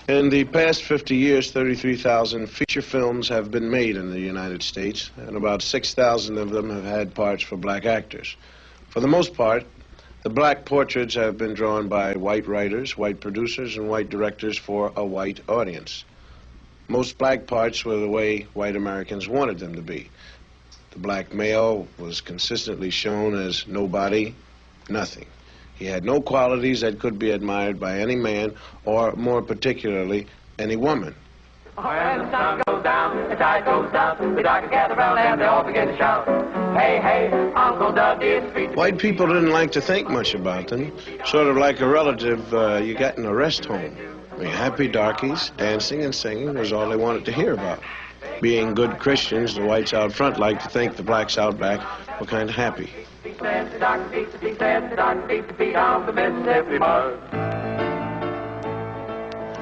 In the past 50 years, 33,000 feature films have been made in the United States, and about 6,000 of them have had parts for black actors. For the most part, the black portraits have been drawn by white writers, white producers, and white directors for a white audience. Most black parts were the way white Americans wanted them to be. The black male was consistently shown as nobody, nothing. He had no qualities that could be admired by any man, or more particularly, any woman. When the sun goes down, the tide goes down, the dark gather round and they all begin to shout, hey, hey, Uncle Doug is free. White people didn't like to think much about them. Sort of like a relative you got in a rest home. I mean, happy darkies, dancing and singing was all they wanted to hear about. Being good Christians, the whites out front liked to think the blacks out back were kind of happy.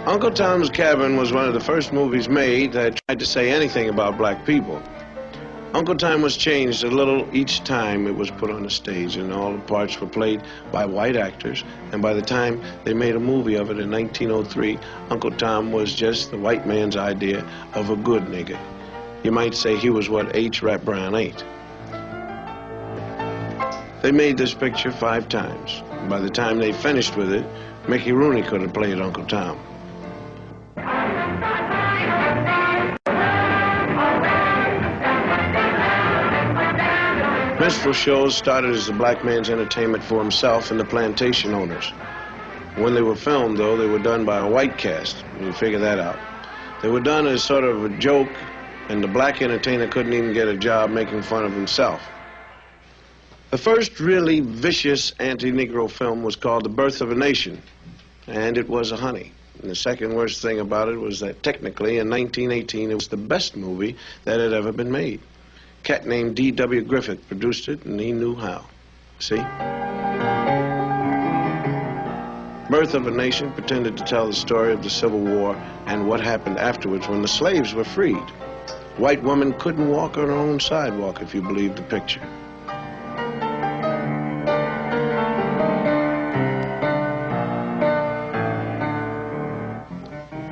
Uncle Tom's Cabin was one of the first movies made that tried to say anything about black people. Uncle Tom was changed a little each time it was put on the stage, and all the parts were played by white actors, and by the time they made a movie of it in 1903, Uncle Tom was just the white man's idea of a good nigger. You might say he was what H. Rap Brown ain't. They made this picture 5 times. By the time they finished with it, Mickey Rooney could have played Uncle Tom. Minstrel shows started as the black man's entertainment for himself and the plantation owners. When they were filmed, though, they were done by a white cast. You figure that out. They were done as sort of a joke, and the black entertainer couldn't even get a job making fun of himself. The first really vicious anti-Negro film was called The Birth of a Nation, and it was a honey. And the second worst thing about it was that technically, in 1918, it was the best movie that had ever been made. A cat named D.W. Griffith produced it, and he knew how. See? Birth of a Nation pretended to tell the story of the Civil War and what happened afterwards when the slaves were freed. White women couldn't walk on her own sidewalk, if you believed the picture.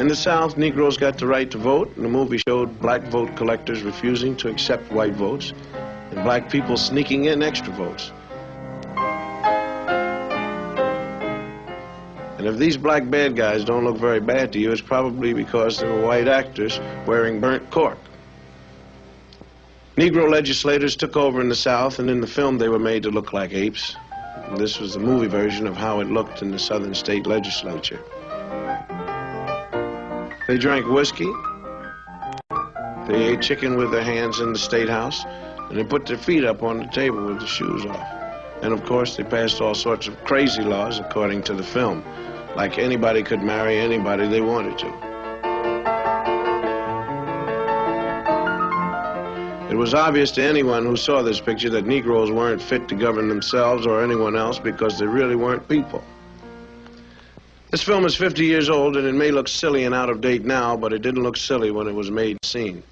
In the South, Negroes got the right to vote, and the movie showed black vote collectors refusing to accept white votes, and black people sneaking in extra votes. And if these black bad guys don't look very bad to you, it's probably because they were white actors wearing burnt cork. Negro legislators took over in the South, and in the film they were made to look like apes. And this was the movie version of how it looked in the Southern state legislature. They drank whiskey, they ate chicken with their hands in the State House, and they put their feet up on the table with the shoes off. And of course, they passed all sorts of crazy laws according to the film, like anybody could marry anybody they wanted to. It was obvious to anyone who saw this picture that Negroes weren't fit to govern themselves or anyone else because they really weren't people. This film is 50 years old, and it may look silly and out of date now, but it didn't look silly when it was made and seen.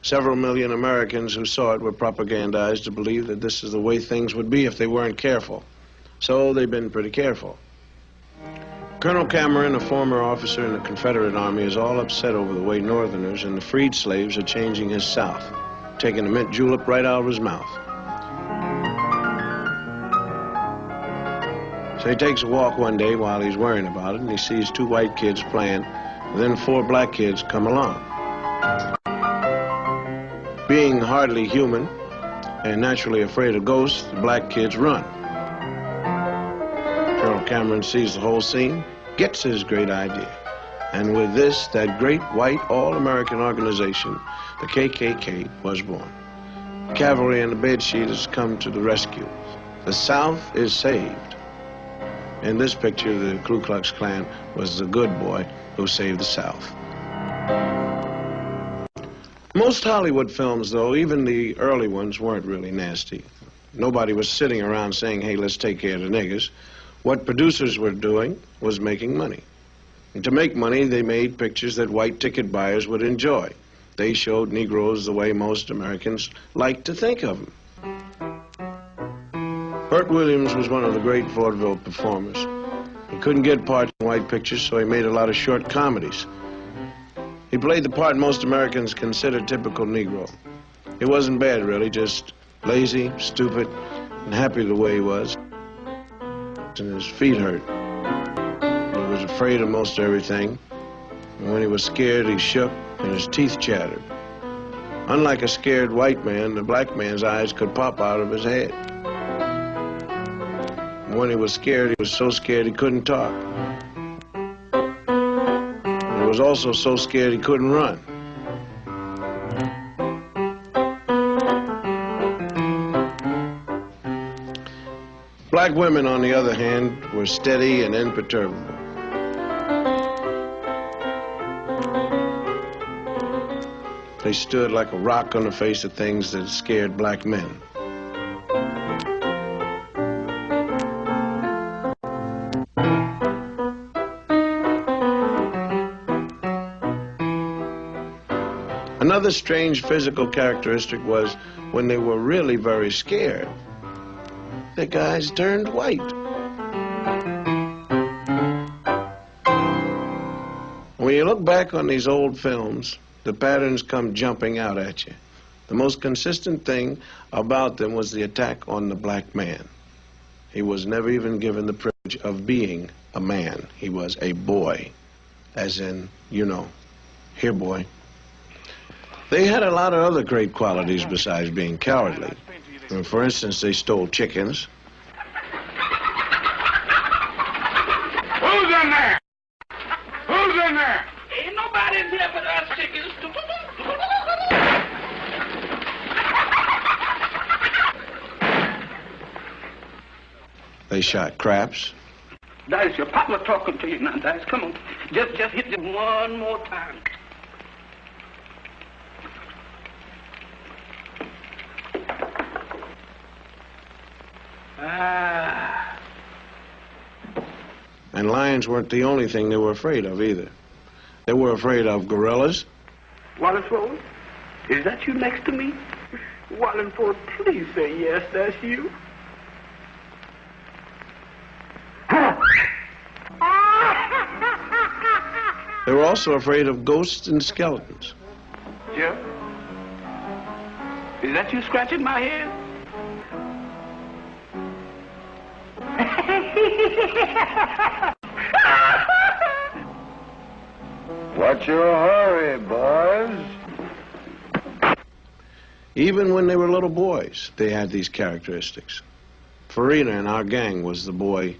Several million Americans who saw it were propagandized to believe that this is the way things would be if they weren't careful. So they've been pretty careful. Colonel Cameron, a former officer in the Confederate Army, is all upset over the way Northerners and the freed slaves are changing his South, taking the mint julep right out of his mouth. So he takes a walk one day while he's worrying about it, and he sees 2 white kids playing, and then 4 black kids come along. Being hardly human and naturally afraid of ghosts, the black kids run. Colonel Cameron sees the whole scene, gets his great idea. And with this, that great white all-American organization, the KKK, was born. The cavalry and the bedsheet has come to the rescue. The South is saved. In this picture, the Ku Klux Klan was the good boy who saved the South. Most Hollywood films, though, even the early ones, weren't really nasty. Nobody was sitting around saying, hey, let's take care of the niggers. What producers were doing was making money. And to make money, they made pictures that white ticket buyers would enjoy. They showed Negroes the way most Americans like to think of them. Burt Williams was one of the great vaudeville performers. He couldn't get parts in white pictures, so he made a lot of short comedies. He played the part most Americans consider typical Negro. He wasn't bad, really, just lazy, stupid, and happy the way he was. And his feet hurt. He was afraid of most everything. And when he was scared, he shook and his teeth chattered. Unlike a scared white man, the black man's eyes could pop out of his head. And when he was scared, he was so scared he couldn't talk. And he was also so scared he couldn't run. Black women, on the other hand, were steady and imperturbable. They stood like a rock on the face of things that scared black men. Another strange physical characteristic was when they were really very scared, the guys turned white. When you look back on these old films, the patterns come jumping out at you. The most consistent thing about them was the attack on the black man. He was never even given the privilege of being a man. He was a boy, as in, you know, here, boy. They had a lot of other great qualities besides being cowardly. For instance, they stole chickens. Who's in there? Who's in there? Ain't nobody in here but us chickens. They shot craps. Dice, your papa talking to you now, Dice. Come on. Just hit him one more time. Ah. And lions weren't the only thing they were afraid of either. They were afraid of gorillas. Wallingford, is that you next to me? Wallingford, please say yes, that's you. They were also afraid of ghosts and skeletons. Joe, is that you scratching my head? What's your hurry, boys? Even when they were little boys, they had these characteristics. Farina in our gang was the boy.